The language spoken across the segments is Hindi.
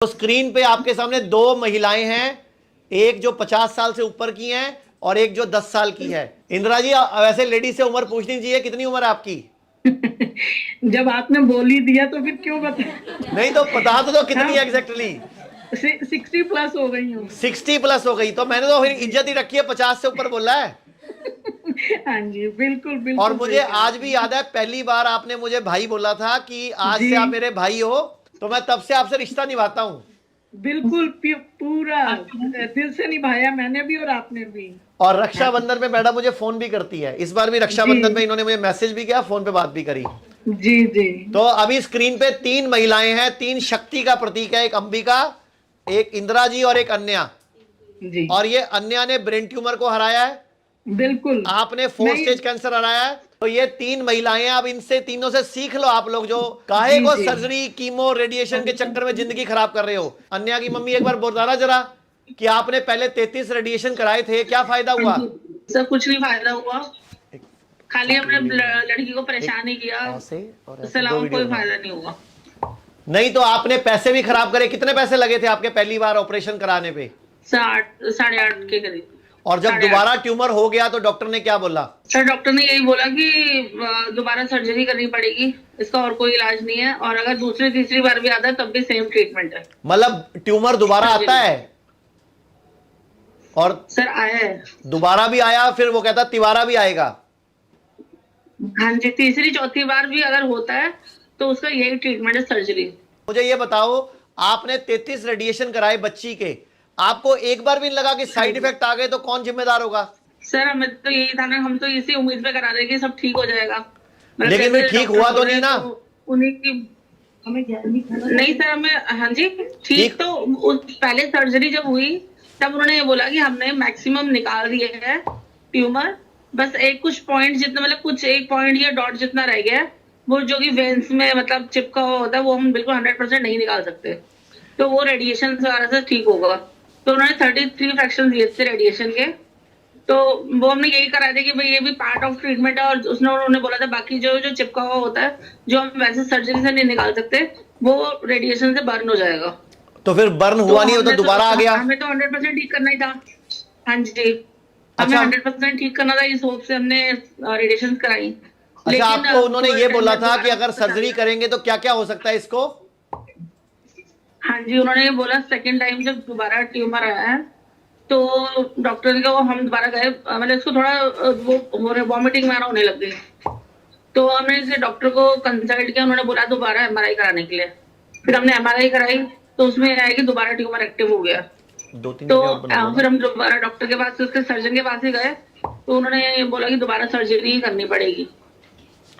तो स्क्रीन पे आपके सामने दो महिलाएं हैं, एक जो 50 साल से ऊपर की हैं और एक जो 10 साल की है। इंदिरा जी, वैसे लेडी से उम्र पूछनी चाहिए, कितनी उम्र है आपकी? जब आपने बोल ही दिया तो फिर क्यों बता। नहीं तो बता तो दो कितनी हाँ, है एग्जैक्टली। 60+ हो गई हूँ। 60+ हो गई तो मैंने तो फिर इज्जत ही रखी है, 50 से ऊपर बोला है। हाँ जी, बिल्कुल और बिल्कुल मुझे सही कहा आज भी आपने। याद है, पहली बार आपने मुझे भाई बोला था कि आज जी, से आप मेरे भाई हो, तो मैं तब से आपसे रिश्ता निभाता हूं। बिल्कुल पूरा दिल से निभाया मैंने भी और आपने भी। और रक्षाबंधन में मैडम मुझे फोन भी करती है, इस बार भी जी रक्षाबंधन में इन्होंने मुझे मैसेज भी किया, फोन पे बात भी करी। जी जी तो अभी स्क्रीन पे तीन महिलाएं हैं, तीन शक्ति का प्रतीक है, एक अंबिका, एक इंदिरा जी और एक अन्या। जी, और ये अन्या ने ब्रेन ट्यूमर को हराया है, बिल्कुल। आपने मैं 4 स्टेज कैंसर हराया है। तो ये तीन महिलाएं हैं, अब इनसे तीनों से सीख लो आप लोग, जो काहे जी को जी, सर्जरी कीमो रेडिएशन के चक्कर में जिंदगी खराब कर रहे हो। अन्या की मम्मी एक बार बताना जरा कि आपने पहले 33 रेडिएशन कराए थे, क्या फायदा हाँ हुआ? जी, सर कुछ नहीं फायदा हुआ। खाली हमने लड़की को एक परेशान ही किया, ऐसे और उससे ऐसे दो अलावा वीडियो कोई बनाओ। फायदा नहीं हुआ। नहीं तो आपने पैसे भी खराब करे, कितने पैसे लगे थे आपके पहली बार ऑपरेशन कराने पे? सर 8 8:30 के करीब। और जब 8:30। दोबारा ट्यूमर हो गया तो डॉक्टर ने क्या बोला? सर डॉक्टर ने यही बोला कि दोबारा सर्जरी करनी पड़ेगी, इसका और कोई इलाज नहीं है, और अगर दूसरी तीसरी बार भी आता है तब भी सेम ट्रीटमेंट है। मतलब ट्यूमर दोबारा आता सर्जरी। है? और सर आया है। दोबारा भी आया, फिर वो कहता तिबारा भी आएगा? हाँ जी, तीसरी चौथी बार भी अगर होता है तो उसका यही ट्रीटमेंट है, सर्जरी। मुझे ये बताओ, आपने 33 रेडिएशन कराए बच्ची के, आपको एक बार भी नहीं लगा कि हाँ साइड जी। इफेक्ट आ गए तो कौन जिम्मेदार होगा? सर हमें तो यही था ना, हम तो इसी उम्मीद पे करा रहे कि सब ठीक हो जाएगा, मतलब लेकिन फिर जैसे ठीक डॉक्टर हुआ बोल तो रहे नहीं हैं ना? तो उन्हीं की। हमें ज्ञान नहीं था ना। नहीं सर, हमें, हाँ जी, ठीक ठीक। तो पहले सर्जरी जब हुई तब उन्होंने ये बोला कि हमने मैक्सिमम निकाल दिए है ट्यूमर, बस एक कुछ पॉइंट जितना, मतलब कुछ एक पॉइंट या डॉट जितना रह गया है, वो जो कि वेन्स में मतलब चिपका हुआ होता है, वो हम बिल्कुल 100% नहीं निकाल सकते, तो वो रेडिएशन वगैरह से ठीक होगा। तो उन्होंने 33 फ्रैक्शन दिए थे रेडिएशन के, तो वो हमने यही करा था कि भाई ये भी पार्ट ऑफ ट्रीटमेंट है, और उसने उन्होंने बोला था बाकी जो जो चिपका हुआ होता है, जो हम वैसे सर्जरी से नहीं निकाल सकते, वो रेडिएशन से बर्न हो जाएगा। तो फिर बर्न तो हुआ नहीं, वो तो हमने दोबारा आ गया। हमें तो 100% ठीक करना ही था। हाँ जी, हमें अच्छा। 100% ठीक करना था, इस होप से हमने रेडिएशन कराई। अच्छा, लेकिन आपको उन्होंने ये कोविड टाइम बोला में था कि दोबारा अगर वापस आ सर्जरी गया। करेंगे तो क्या क्या हो सकता है इसको? हाँ जी, उन्होंने ये बोला सेकेंड टाइम जब दोबारा ट्यूमर आया है तो डॉक्टर ने कहा, हम दोबारा गए, मतलब इसको थोड़ा वो वॉमिटिंग वगैरह होने लग गई, तो हमने इसे डॉक्टर को कंसल्ट किया, उन्होंने बोला दोबारा एमआरआई कराने के लिए। फिर हमने एमआरआई कराई तो उसमें आया कि दोबारा ट्यूमर एक्टिव हो गया। 2 3 तो वीडियो और बना लो फिर ना। हम दोबारा डॉक्टर के पास, उसके सर्जन के पास ही गए, तो उन्होंने बोला कि दोबारा सर्जरी ही करनी पड़ेगी।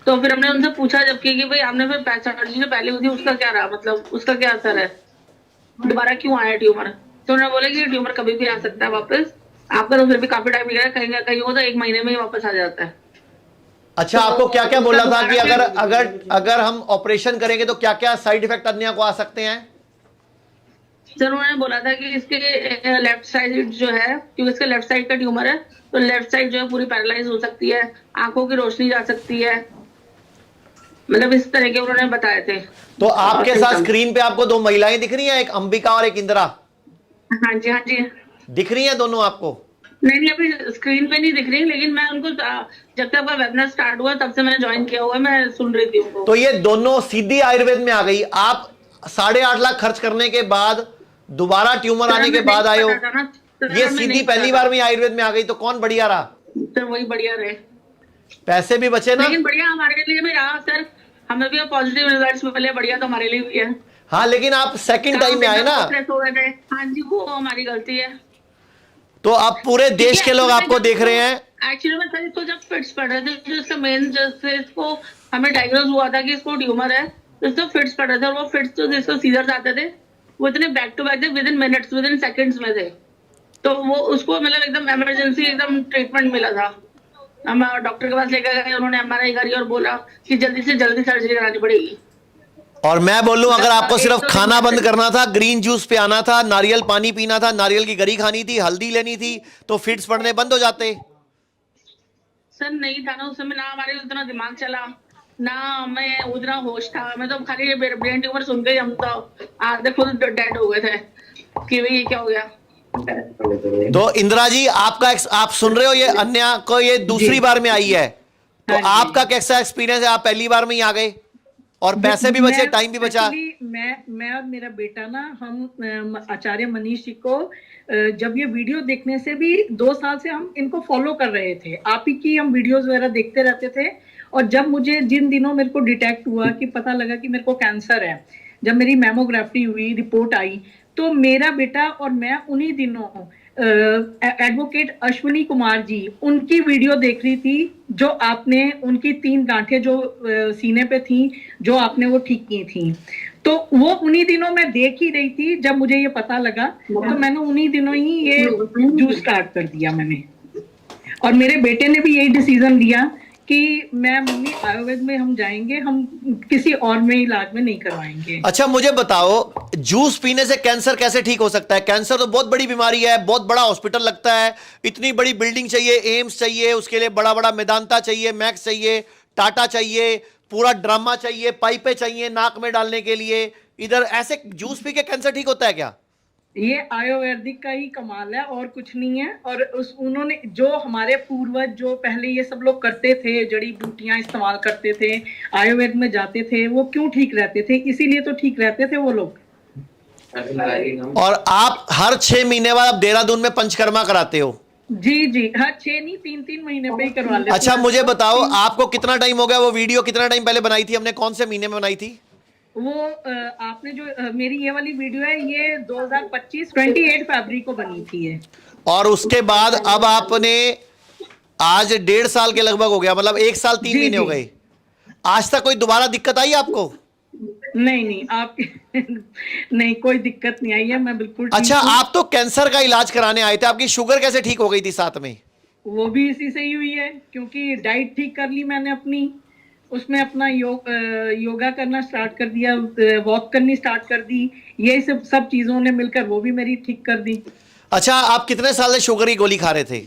तो फिर हमने उनसे पूछा जबकि कि भाई आपने फिर सर्जरी जो पहले हुई थी उसका क्या रहा, मतलब उसका क्या असर है, दोबारा क्यों आया ट्यूमर? तो उन्होंने बोला कि ट्यूमर कभी भी आ सकता है वापस, आपका तो फिर भी काफी टाइम लगा, कहीं कहीं हो तो 1 महीने में ही वापस आ जाता है। अच्छा, तो आपको क्या क्या उसका बोला था दोबारा कि अगर फिर अगर अगर हम ऑपरेशन करेंगे तो क्या क्या साइड इफेक्ट अन्य को आ सकते हैं? सर उन्होंने बोला था कि इसके लेफ्ट साइड जो है, क्योंकि इसके लेफ्ट साइड का ट्यूमर है, तो लेफ्ट साइड जो है पूरी पैरालाइज हो सकती है, आंखों की रोशनी जा सकती है, मतलब इस तरह के उन्होंने बताए थे तो आपके साथ सिम्टम्स। स्क्रीन पे आपको दो महिलाएं दिख रही हैं, एक अंबिका और एक इंदिरा, हाँ जी, हाँ जी। दिख रही हैं दोनों आपको? नहीं नहीं, अभी स्क्रीन पे नहीं दिख रही, लेकिन मैं उनको जब तक आपका वेबिनार स्टार्ट हुआ तब से मैंने ज्वाइन किया हुआ है, मैं सुन रही थी उनको। तो ये दोनों सीधी आयुर्वेद में आ गई। आप 8.5 लाख खर्च करने के बाद दोबारा ट्यूमर सर आने के हमें नहीं बाद आए हो, पता था ना, सर ये हमें सीधी नहीं पता पहली था। बार में आयुर्वेद में आ गई, तो कौन बढ़िया रहा? सर वही बढ़िया रहे, पैसे भी बचे ना। लेकिन बढ़िया हमारे लिए भी रहा सर, हमें भी पॉजिटिव रिजल्ट्स मिले, बढ़िया तो हमारे लिए भी है। हाँ, लेकिन आप सेकंड टाइम काम में आए एकदम ना, होपलेस हो गए थे। हाँ जी, वो हमारी गलती है, तो अब पूरे क्योंकि देश के लोग एक्चुअली में आपको जब देख रहे हैं। एक्चुअली में सर इसको जब फिट्स पड़ रहे थे, जो इसका मेन जैसे इसको हमें डायग्नोज हुआ था कि इसको ट्यूमर है, तो इसको फिट्स पड़ रहे थे, और वो फिट्स जो जिसको सीजर्स आते थे वो इतने बैक टू बैक थे, with in minutes, with in seconds में थे, तो वो उसको मतलब एकदम इमरजेंसी एकदम ट्रीटमेंट मिला था। हम डॉक्टर के पास लेकर गए, उन्होंने एमआरआई करी और बोला कि जल्दी से जल्दी सर्जरी करानी पड़ेगी। और मैं बोलूं, अगर मतलब आपको एक सिर्फ दो दिन खाना में बंद से। करना था, ग्रीन जूस पे आना था, नारियल पानी पीना था, नारियल की गरी खानी थी, हल्दी लेनी थी, तो फिट्स पड़ने बंद हो जाते। सर नहीं था ना उस समय, ना हमारे उतना दिमाग चला, ना मैं उतना होश था, मैं तो खाली ब्रेन ट्यूमर सुन के हम तो आधे खुद डेड हो गए थे कि भाई ये क्या हो गया। तो इंदिरा जी आपका आप सुन रहे हो, ये अन्या को ये दूसरी बार में आई है, तो हाँ जी। आपका कैसा एक्सपीरियंस है? आप पहली बार में ही आ गए और पैसे भी बचे, टाइम भी बचा। Actually, मैं और मेरा बेटा ना, हम आचार्य मनीष जी को जब ये वीडियो देखने से भी 2 साल से हम इनको फॉलो कर रहे थे, आप ही की हम वीडियोस वगैरह देखते रहते थे। और जब मुझे जिन दिनों मेरे को डिटेक्ट हुआ कि पता लगा कि मेरे को कैंसर है, जब मेरी मैमोग्राफी हुई, रिपोर्ट आई, तो मेरा बेटा और मैं उन्हीं दिनों एडवोकेट अश्विनी कुमार जी उनकी वीडियो देख रही थी, जो आपने उनकी 3 गांठें जो सीने पे थी, जो आपने वो ठीक की थी। तो वो उन्हीं दिनों मैं देख ही रही थी। जब मुझे ये पता लगा तो मैंने उन्हीं दिनों ही ये जूस स्टार्ट कर दिया मैंने। और मेरे बेटे ने भी यही डिसीजन लिया कि मैं मम्मी आयुर्वेद में हम जाएंगे, हम किसी और में इलाज में नहीं करवाएंगे। अच्छा मुझे बताओ, जूस पीने से कैंसर कैसे ठीक हो सकता है? कैंसर तो बहुत बड़ी बीमारी है, बहुत बड़ा हॉस्पिटल लगता है, इतनी बड़ी बिल्डिंग चाहिए, एम्स चाहिए, उसके लिए बड़ा बड़ा मेदांता चाहिए, मैक्स चाहिए, टाटा चाहिए, पूरा ड्रामा चाहिए, पाइपें चाहिए नाक में डालने के लिए। इधर ऐसे जूस पी के कैंसर ठीक होता है क्या? ये आयुर्वेदिक का ही कमाल है और कुछ नहीं है। और उन्होंने जो हमारे पूर्वज जो पहले ये सब लोग करते थे, जड़ी बूटियां इस्तेमाल करते थे, आयुर्वेद में जाते थे, वो क्यों ठीक रहते थे? इसीलिए तो ठीक रहते थे वो लोग। और आप हर 6 महीने बाद आप देहरादून में पंचकर्मा कराते हो? जी हर 6 नहीं 3 महीने पे ही करवा लेते। अच्छा मुझे बताओ, आपको कितना टाइम हो गया? वो वीडियो कितना टाइम पहले बनाई थी हमने, कौन से महीने में बनाई थी? वो आपने जो मेरी ये वाली वीडियो है, ये 2025 28 फरवरी को बनी थी ये। और उसके बाद अब आपने आज 1.5 साल के लगभग हो गया, मतलब 1 साल 3 महीने हो गए। आज तक कोई दोबारा दिक्कत आई आपको? नहीं आप नहीं, कोई दिक्कत नहीं आई है, मैं बिल्कुल ठीक अच्छा हूँ। आप तो कैंसर का इलाज कराने आए थे, आपकी शुगर कैसे ठीक हो गई थी साथ में? वो भी इसी से ही हुई है, क्योंकि डाइट ठीक कर ली मैंने अपनी, उसमें अपना योगा करना स्टार्ट कर दिया, वॉक करनी स्टार्ट कर दी, ये सब चीजों ने मिलकर वो भी मेरी ठीक कर दी। अच्छा आप कितने साल से शुगर की गोली खा रहे थे?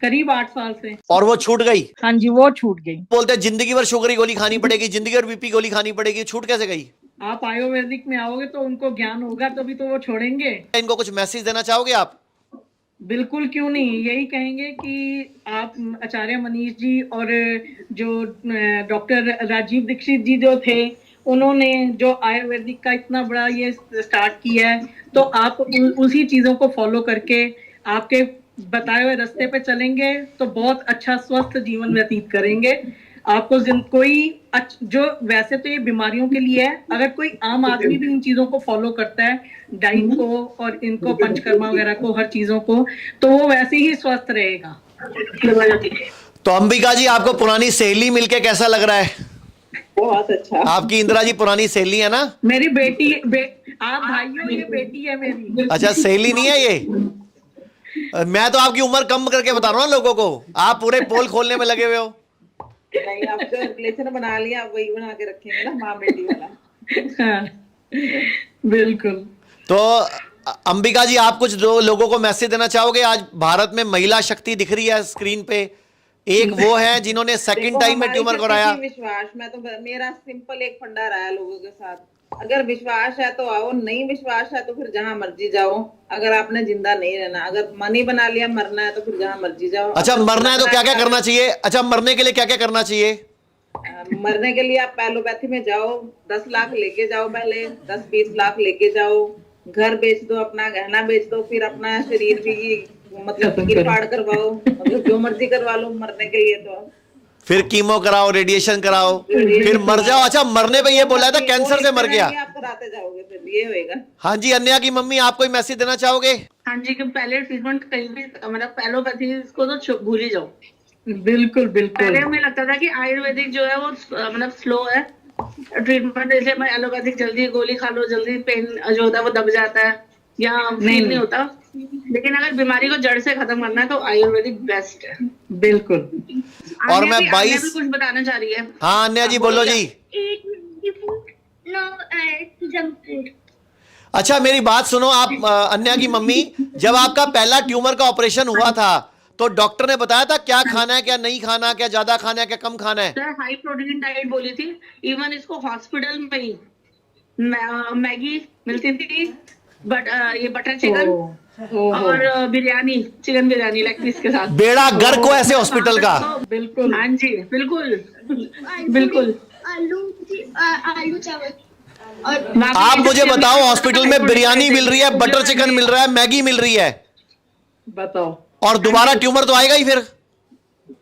करीब 8 साल से। और वो छूट गई? हाँ जी, वो छूट गई। बोलते हैं जिंदगी भर शुगर की गोली खानी पड़ेगी, जिंदगी भर बीपी गोली खानी पड़ेगी, छूट कैसे गई? आप आयुर्वेदिक में आओगे तो उनको ज्ञान होगा, तभी तो वो छोड़ेंगे। इनको कुछ मैसेज देना चाहोगे आप? बिल्कुल, क्यों नहीं, यही कहेंगे कि आप आचार्य मनीष जी और जो डॉक्टर राजीव दीक्षित जी जो थे, उन्होंने जो आयुर्वेदिक का इतना बड़ा ये स्टार्ट किया है, तो आप उसी चीजों को फॉलो करके आपके बताए हुए रास्ते पे चलेंगे तो बहुत अच्छा स्वस्थ जीवन व्यतीत करेंगे। आपको कोई जो वैसे तो ये बीमारियों के लिए है, अगर कोई आम आदमी भी इन चीजों को फॉलो करता है, डाइट को और इनको पंचकर्मा वगैरह को, हर चीजों को, तो वो वैसे ही स्वस्थ रहेगा। तो अंबिका जी आपको पुरानी सहेली मिलके कैसा लग रहा है? बहुत अच्छा। आपकी इंदिरा जी पुरानी सहेली है ना? मेरी बेटी आप भाइयों, ये बेटी है मेरी। अच्छा सहेली नहीं है ये? मैं तो आपकी उम्र कम करके बता रहा हूँ लोगों को, आप पूरे पोल खोलने में लगे हुए हो। नहीं, आप जो रिलेशन बना लिया आप वही बना के रखेंगे ना, माँ बेटी वाला। हाँ, बिल्कुल। तो अंबिका जी आप कुछ जो लोगों को मैसेज देना चाहोगे? आज भारत में महिला शक्ति दिख रही है स्क्रीन पे, एक वो है जिन्होंने सेकंड टाइम में ट्यूमर कराया। विश्वास, मैं तो मेरा सिंपल एक फंडा रहा है लोगों के साथ, अगर विश्वास है तो आओ, नहीं विश्वास है तो फिर जहां मर्जी जाओ। अगर आपने जिंदा नहीं रहना, अगर मन ही बना लिया मरना है तो फिर जहां मर्जी जाओ। अच्छा मरना है तो क्या क्या करना चाहिए? अच्छा मरने के लिए क्या क्या करना चाहिए? मरने के लिए आप एलोपैथी में जाओ, 10 लाख लेके जाओ, पहले 10-20 लाख लेके जाओ, घर बेच दो, अपना गहना बेच दो, फिर अपना शरीर भी मतलब गिरफाड़ करवाओ, मतलब जो मर्जी करवा लो मरने के लिए। तो फिर कीमो कराओ, रेडिएशन कराओ, फिर मर जाओ। अच्छा मरने पे ये बोला था कैंसर से मर गया। आप कराते जाओगे फिर ये होएगा। हाँ जी अन्या की मम्मी आप कोई मैसेज देना चाहोगे? हाँ जी, कि पहले ट्रीटमेंट कहीं भी मतलब एलोपैथी को तो भूल ही जाओ। बिल्कुल बिल्कुल। पहले हमें लगता था कि आयुर्वेदिक जो है वो मतलब स्लो है ट्रीटमेंट, इसलिए मैं एलोपैथिक जल्दी गोली खा लो, जल्दी पेन जो होता है वो दब जाता है या फील नहीं होता। लेकिन अगर बीमारी को जड़ से खत्म करना है तो आयुर्वेदिक बेस्ट है। बिल्कुल। और मैं 22 भी कुछ बताना चाह रही है। हाँ अन्या जी बोलो जी। अच्छा मेरी बात सुनो आप अन्या की मम्मी, जब आपका पहला ट्यूमर का ऑपरेशन हुआ था तो डॉक्टर ने बताया था क्या खाना है, क्या नहीं खाना, क्या ज्यादा खाना है, क्या कम खाना है? सर हाई प्रोटीन डाइट बोली थी। इवन इसको हॉस्पिटल में ही मैगी मिलती थी, बट ये बटर चिकन और biryani, chicken biryani leg piece के साथ। बेड़ा गर्क को ऐसे हॉस्पिटल का। बिल्कुल। हाँ जी, बिल्कुल बिल्कुल। आलू चावल और वहाँ पे आप मुझे चिकन बताओ, हॉस्पिटल में बिरयानी बिरयानी मिल रही है, बटर जो चिकन मिल रहा है, मैगी मिल रही है, बताओ। और दोबारा ट्यूमर तो आएगा ही फिर।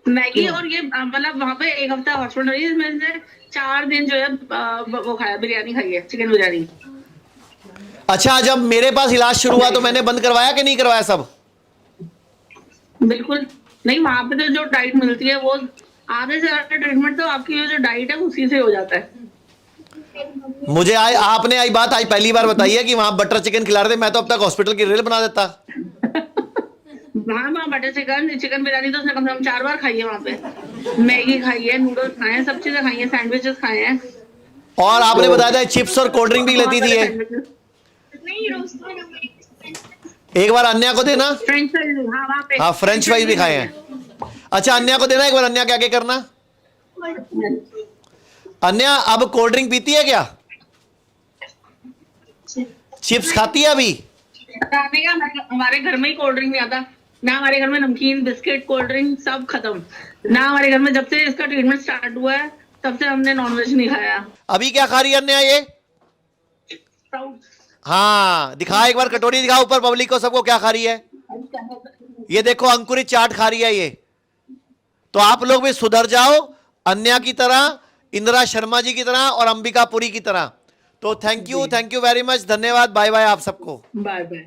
मैगी, और ये मतलब वहाँ पे एक हफ्ता हॉस्पिटल रही, इसमें से 4 दिन जो है वो खाया, बिरयानी खाई है, चिकन बिरयानी। अच्छा, जब मेरे पास इलाज शुरू हुआ तो मैंने बंद करवाया कि नहीं करवाया सब? बिल्कुल नहीं, वहाँ पे तो जो डाइट मिलती है वो आधे से ज्यादा ट्रीटमेंट तो आपकी जो डाइट है उसी से हो जाता है। मुझे आपने आई बात आज पहली बार बताई है कि वहां बटर चिकन खिला रहे थे। मैं तो अब तक हॉस्पिटल की रेल बना देता। वहाँ बटर चिकन, चिकन बिरयानी तो उसने कम से कम 4 बार खाई है वहाँ पे। मैगी खाई है, नूडल्स खाए हैं, सब चीजें खाई हैं, सैंडविचेस खाए हैं। और आपने बताया था चिप्स और कोल्ड ड्रिंक भी लेती थी ये। नहीं रोस्ट वाला एक बार अन्या को देना। फ्रेंच फ्राइज, हाँ वहाँ पे। हाँ, फ्रेंच फ्राइज भी खाए हैं। अच्छा, अन्या को देना एक बार। अन्या क्या क्या करना? अन्या अब कोल्ड ड्रिंक पीती है क्या? चिप्स खाती है अभी? खाने का हमारे घर में ही कोल्ड ड्रिंक नहीं आता ना, हमारे घर में नमकीन, बिस्किट, कोल्ड ड्रिंक सब खत्म ना। हमारे घर में जब से इसका ट्रीटमेंट स्टार्ट हुआ है तब से हमने नॉनवेज नहीं खाया। अभी क्या खा रही है अन्या ये? Sprouts। हाँ, दिखा एक बार, कटोरी दिखा ऊपर पब्लिक को, सबको क्या खा रही है। ये देखो, अंकुरित चाट खा रही है ये। तो आप लोग भी सुधर जाओ अन्या की तरह, इंदिरा शर्मा जी की तरह और अंबिका पुरी की तरह। तो थैंक यू वेरी मच, धन्यवाद, बाय बाय आप सबको। Bye bye.